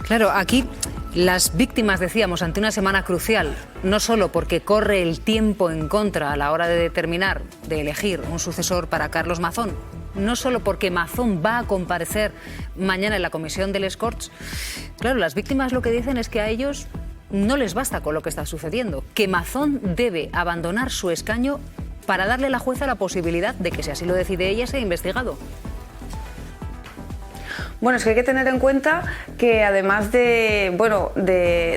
Claro, aquí las víctimas, decíamos, ante una semana crucial, no solo porque corre el tiempo en contra a la hora de determinar, de elegir un sucesor para Carlos Mazón, no solo porque Mazón va a comparecer mañana en la comisión de les Corts. Claro, las víctimas lo que dicen es que a ellos no les basta con lo que está sucediendo, que Mazón debe abandonar su escaño para darle a la jueza la posibilidad de que, si así lo decide ella, sea investigado. Bueno, es que hay que tener en cuenta que además de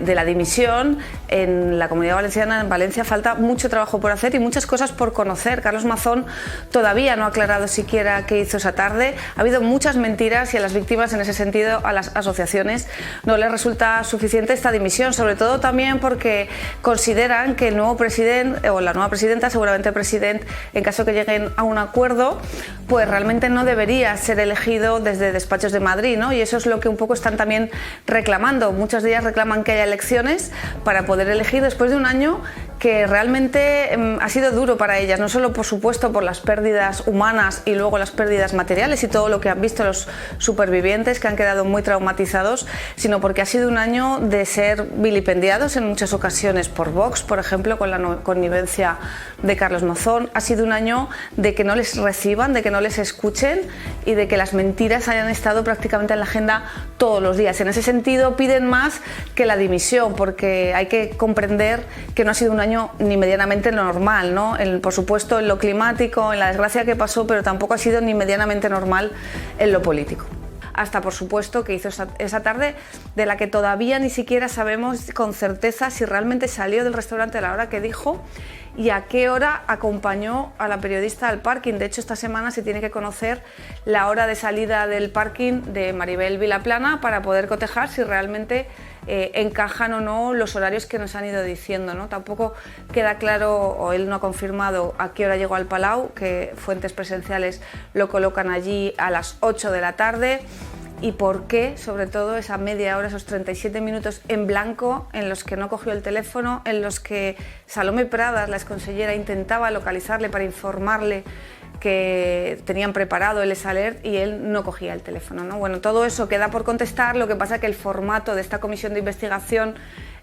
la dimisión, en la Comunidad Valenciana, en Valencia, falta mucho trabajo por hacer y muchas cosas por conocer. Carlos Mazón todavía no ha aclarado siquiera qué hizo esa tarde. Ha habido muchas mentiras y a las víctimas, en ese sentido, a las asociaciones no les resulta suficiente esta dimisión, sobre todo también porque consideran que el nuevo presidente o la nueva presidenta, seguramente el presidente, en caso que lleguen a un acuerdo, pues realmente no debería ser elegido desde despachos de Madrid, ¿no? Y eso es lo que un poco están también reclamando. Muchas de ellas reclaman que haya elecciones para poder elegir después de un año que realmente ha sido duro para ellas, no solo por supuesto por las pérdidas humanas y luego las pérdidas materiales y todo lo que han visto los supervivientes, que han quedado muy traumatizados, sino porque ha sido un año de ser vilipendiados en muchas ocasiones por Vox, por ejemplo, con la connivencia de Carlos Mazón. Ha sido un año de que no les reciban, de que no les escuchen y de que las mentiras hayan estado prácticamente en la agenda todos los días. En ese sentido piden más que la dimisión, porque hay que comprender que no ha sido un año ni medianamente normal, ¿no? Por supuesto en lo climático, en la desgracia que pasó, pero tampoco ha sido ni medianamente normal en lo político. Hasta, por supuesto, que hizo esa tarde de la que todavía ni siquiera sabemos con certeza si realmente salió del restaurante a la hora que dijo y a qué hora acompañó a la periodista al parking. De hecho, esta semana se tiene que conocer la hora de salida del parking de Maribel Vilaplana para poder cotejar si realmente encajan o no los horarios que nos han ido diciendo, ¿no? Tampoco queda claro, o él no ha confirmado a qué hora llegó al Palau, que fuentes presenciales lo colocan allí a las 8 de la tarde. Y por qué, sobre todo, esa media hora, esos 37 minutos en blanco en los que no cogió el teléfono, en los que Salomé Pradas, la exconsellera, intentaba localizarle para informarle que tenían preparado el S-Alert y él no cogía el teléfono, ¿no? Bueno, todo eso queda por contestar, lo que pasa es que el formato de esta comisión de investigación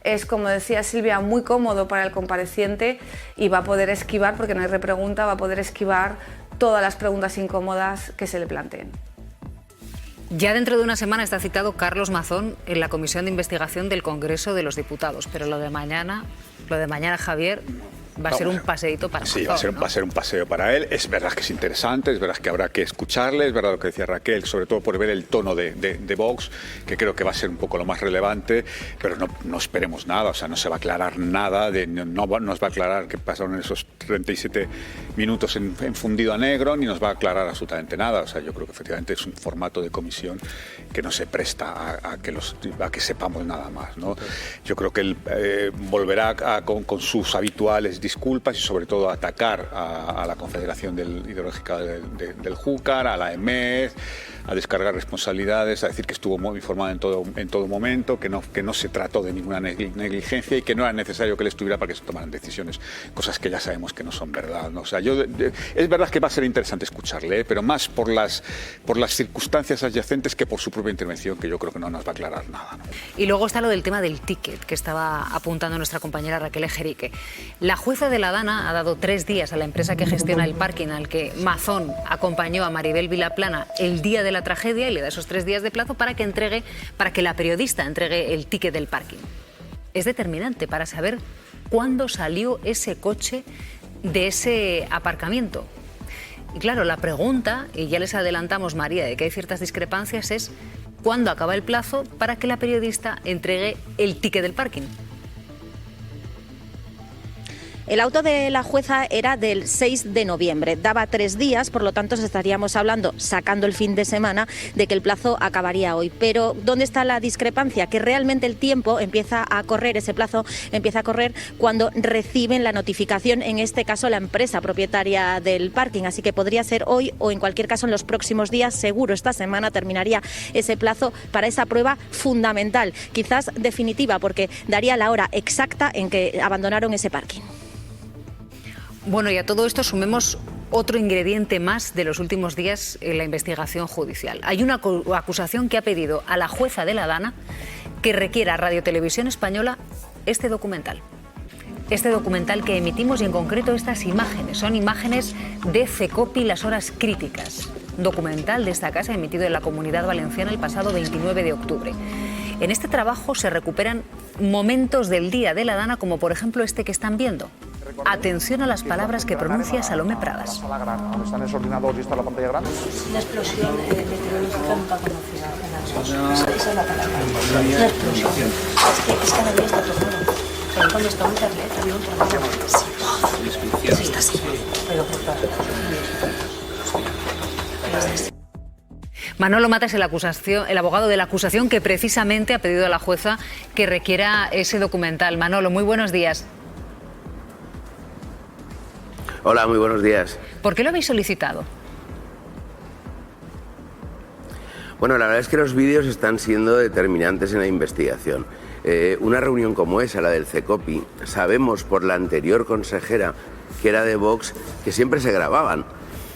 es, como decía Silvia, muy cómodo para el compareciente y va a poder esquivar, porque no hay repregunta, va a poder esquivar todas las preguntas incómodas que se le planteen. Ya dentro de una semana está citado Carlos Mazón en la comisión de investigación del Congreso de los Diputados, pero lo de mañana, Javier, va a ser un paseíto para Mazón, sí, va a ser un paseo para él. Es verdad que es interesante, es verdad que habrá que escucharle, es verdad lo que decía Raquel, sobre todo por ver el tono de Vox, que creo que va a ser un poco lo más relevante, pero no esperemos nada, o sea, no se va a aclarar nada, no nos va a aclarar qué pasaron en esos 37 minutos en fundido a negro, ni nos va a aclarar absolutamente nada. O sea, yo creo que efectivamente es un formato de comisión que no se presta a que sepamos nada más, ¿no? Yo creo que él volverá con sus habituales disculpas y sobre todo a atacar a la Confederación Ideológica del Júcar, a la EMED, a descargar responsabilidades, a decir que estuvo muy informado en todo momento, que no se trató de ninguna negligencia y que no era necesario que él estuviera para que se tomaran decisiones, cosas que ya sabemos que no son verdad, ¿no? O sea, es verdad que va a ser interesante escucharle, pero más por las circunstancias adyacentes que por su propia intervención, que yo creo que no nos va a aclarar nada, ¿no? Y luego está lo del tema del ticket, que estaba apuntando nuestra compañera Raquel Ejerique. La jueza de la Dana ha dado 3 días a la empresa que gestiona el parking al que Mazón acompañó a Maribel Vilaplana el día de la tragedia y le da esos 3 días de plazo para que la periodista entregue el ticket del parking. Es determinante para saber cuándo salió ese coche de ese aparcamiento. Y claro, la pregunta, y ya les adelantamos, María, de que hay ciertas discrepancias, es ¿cuándo acaba el plazo para que la periodista entregue el ticket del parking? El auto de la jueza era del 6 de noviembre, daba 3 días, por lo tanto estaríamos hablando, sacando el fin de semana, de que el plazo acabaría hoy. Pero ¿dónde está la discrepancia? Que realmente el tiempo empieza a correr, ese plazo empieza a correr cuando reciben la notificación, en este caso la empresa propietaria del parking. Así que podría ser hoy o en cualquier caso en los próximos días, seguro esta semana terminaría ese plazo para esa prueba fundamental, quizás definitiva, porque daría la hora exacta en que abandonaron ese parking. Bueno, y a todo esto sumemos otro ingrediente más de los últimos días en la investigación judicial. Hay una acusación que ha pedido a la jueza de la Dana que requiera Radio Televisión Española este documental. Este documental que emitimos y en concreto estas imágenes. Son imágenes de CECOPI Las Horas Críticas. Documental de esta casa emitido en la Comunidad Valenciana el pasado 29 de octubre. En este trabajo se recuperan momentos del día de la Dana, como por ejemplo este que están viendo. Atención a las palabras que pronuncia Salomé Pradas. ¿Dónde están esos ordenadores y está la pantalla grande? Una explosión meteorológica nunca conocida en la zona. Esa es la palabra. Una explosión. Es que cada día está tornado. Pero cuando está un internet había un tornado. Sí, está así. Pero por todas partes. Manolo Mata es el abogado de la acusación que precisamente ha pedido a la jueza que requiera ese documental. Manolo, muy buenos días. Hola, muy buenos días. ¿Por qué lo habéis solicitado? Bueno, la verdad es que los vídeos están siendo determinantes en la investigación. Una reunión como esa, la del CECOPI, sabemos por la anterior consejera, que era de Vox, que siempre se grababan,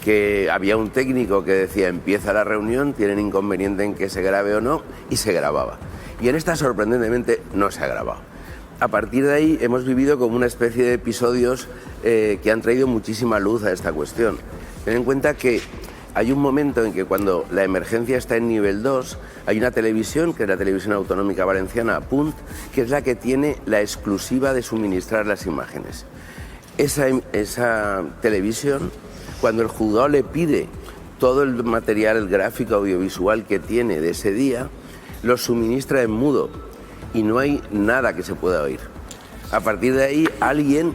que había un técnico que decía empieza la reunión, tienen inconveniente en que se grabe o no, y se grababa. Y en esta, sorprendentemente, no se ha grabado. A partir de ahí hemos vivido como una especie de episodios que han traído muchísima luz a esta cuestión. Ten en cuenta que hay un momento en que cuando la emergencia está en nivel 2, hay una televisión, que es la Televisión Autonómica Valenciana, Punt, que es la que tiene la exclusiva de suministrar las imágenes. Esa televisión, cuando el juzgado le pide todo el material gráfico audiovisual que tiene de ese día, lo suministra en mudo y no hay nada que se pueda oír. A partir de ahí alguien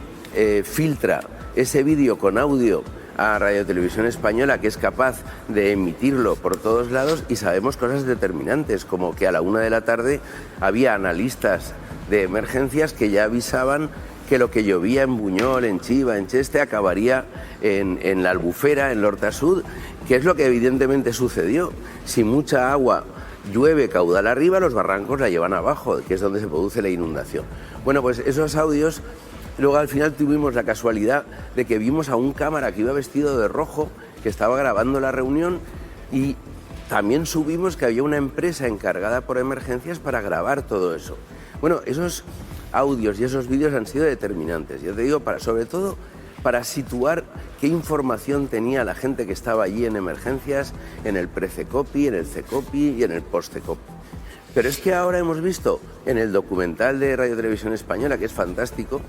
filtra ese vídeo con audio a Radio Televisión Española, que es capaz de emitirlo por todos lados, y sabemos cosas determinantes, como que a la 1 de la tarde había analistas de emergencias que ya avisaban que lo que llovía en Buñol, en Chiva, en Cheste, acabaría en la Albufera, en L'Horta Sud, que es lo que evidentemente sucedió. Si mucha agua llueve caudal arriba, los barrancos la llevan abajo, que es donde se produce la inundación. Bueno, pues esos audios, luego al final tuvimos la casualidad de que vimos a un cámara que iba vestido de rojo, que estaba grabando la reunión, y también subimos que había una empresa encargada por emergencias para grabar todo eso. Bueno, esos audios y esos vídeos han sido determinantes, ya te digo, sobre todo para situar qué información tenía la gente que estaba allí en emergencias, en el pre-CECOPI, en el CECOPI y en el post-CECOPI. Pero es que ahora hemos visto en el documental de Radio Televisión Española, que es fantástico,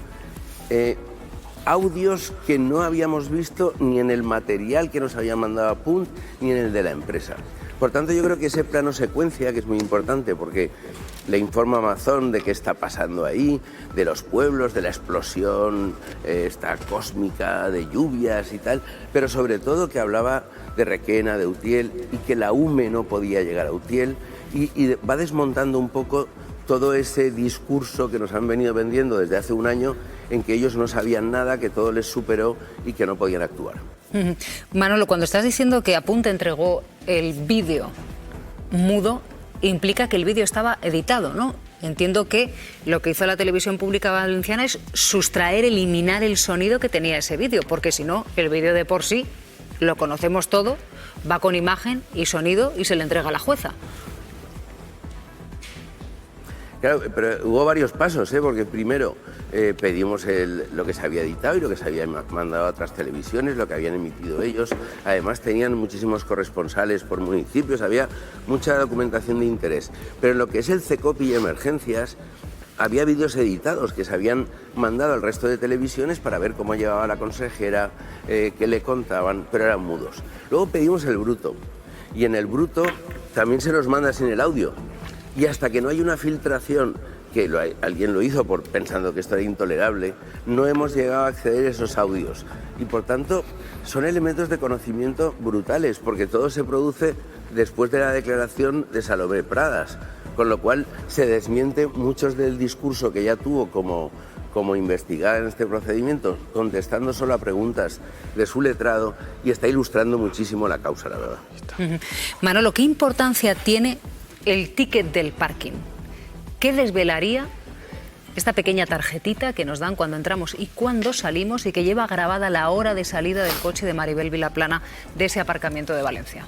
audios que no habíamos visto ni en el material que nos habían mandado a Punt ni en el de la empresa. Por tanto, yo creo que ese plano secuencia, que es muy importante porque le informa a Mazón de qué está pasando ahí, de los pueblos, de la explosión esta cósmica, de lluvias y tal, pero sobre todo que hablaba de Requena, de Utiel, y que la UME no podía llegar a Utiel, y va desmontando un poco todo ese discurso que nos han venido vendiendo desde hace un año, en que ellos no sabían nada, que todo les superó y que no podían actuar. Manolo, cuando estás diciendo que Apunte entregó el vídeo mudo, implica que el vídeo estaba editado, ¿no? Entiendo que lo que hizo la Televisión Pública Valenciana es sustraer, eliminar el sonido que tenía ese vídeo, porque si no, el vídeo de por sí, lo conocemos todo, va con imagen y sonido y se le entrega a la jueza. Claro, pero hubo varios pasos, porque primero pedimos lo que se había editado y lo que se había mandado a otras televisiones, lo que habían emitido ellos. Además tenían muchísimos corresponsales por municipios, había mucha documentación de interés. Pero en lo que es el CECOPI y emergencias, había vídeos editados que se habían mandado al resto de televisiones para ver cómo llevaba la consejera, qué le contaban, pero eran mudos. Luego pedimos el bruto, y en el bruto también se nos manda sin el audio. Y hasta que no hay una filtración, que alguien lo hizo pensando que esto era intolerable, no hemos llegado a acceder a esos audios. Y por tanto, son elementos de conocimiento brutales, porque todo se produce después de la declaración de Salomé Pradas, con lo cual se desmiente muchos del discurso que ya tuvo como investigada en este procedimiento, contestando solo a preguntas de su letrado, y está ilustrando muchísimo la causa, la verdad. Manolo, ¿qué importancia tiene el ticket del parking? ¿Qué desvelaría esta pequeña tarjetita que nos dan cuando entramos y cuando salimos, y que lleva grabada la hora de salida del coche de Maribel Vilaplana de ese aparcamiento de Valencia?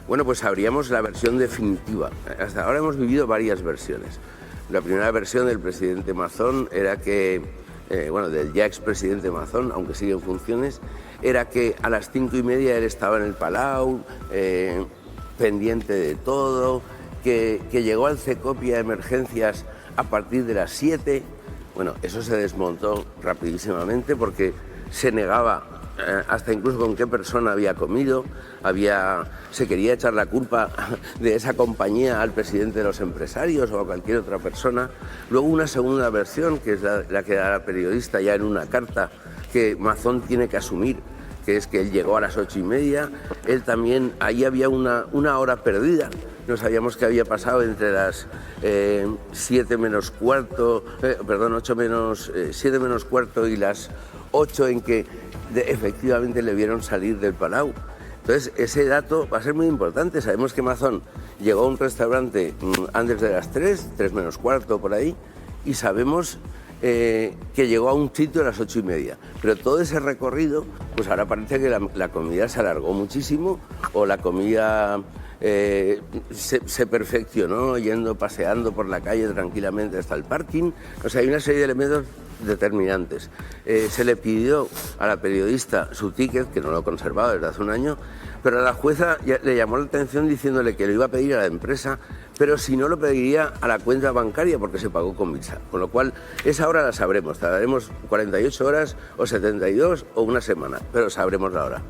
Bueno, pues sabríamos la versión definitiva. Hasta ahora hemos vivido varias versiones. La primera versión del presidente Mazón era que, del ya expresidente Mazón, aunque sigue en funciones, era que a las 5:30 él estaba en el Palau, pendiente de todo, que llegó al CECOPI a emergencias a partir de las 7. Bueno, eso se desmontó rapidísimamente porque se negaba hasta incluso con qué persona había comido, se quería echar la culpa de esa compañía al presidente de los empresarios o a cualquier otra persona. Luego una segunda versión, que es la que da la periodista ya en una carta, que Mazón tiene que asumir, que es que él llegó a las 8:30, él también, ahí había una hora perdida. No sabíamos qué había pasado entre las 7 menos cuarto y las 8 en que efectivamente le vieron salir del Palau. Entonces, ese dato va a ser muy importante. Sabemos que Mazón llegó a un restaurante antes de las 3 menos cuarto por ahí, y sabemos que llegó a un sitio a las 8:30. Pero todo ese recorrido, pues ahora parece que la comida se alargó muchísimo, o la comida se perfeccionó paseando por la calle tranquilamente hasta el parking. O sea, hay una serie de elementos determinantes. Se le pidió a la periodista su ticket, que no lo conservaba desde hace un año, pero a la jueza le llamó la atención diciéndole que lo iba a pedir a la empresa, pero si no lo pediría a la cuenta bancaria porque se pagó con Visa. Con lo cual, esa hora la sabremos. Tardaremos 48 horas o 72 o una semana, pero sabremos la hora.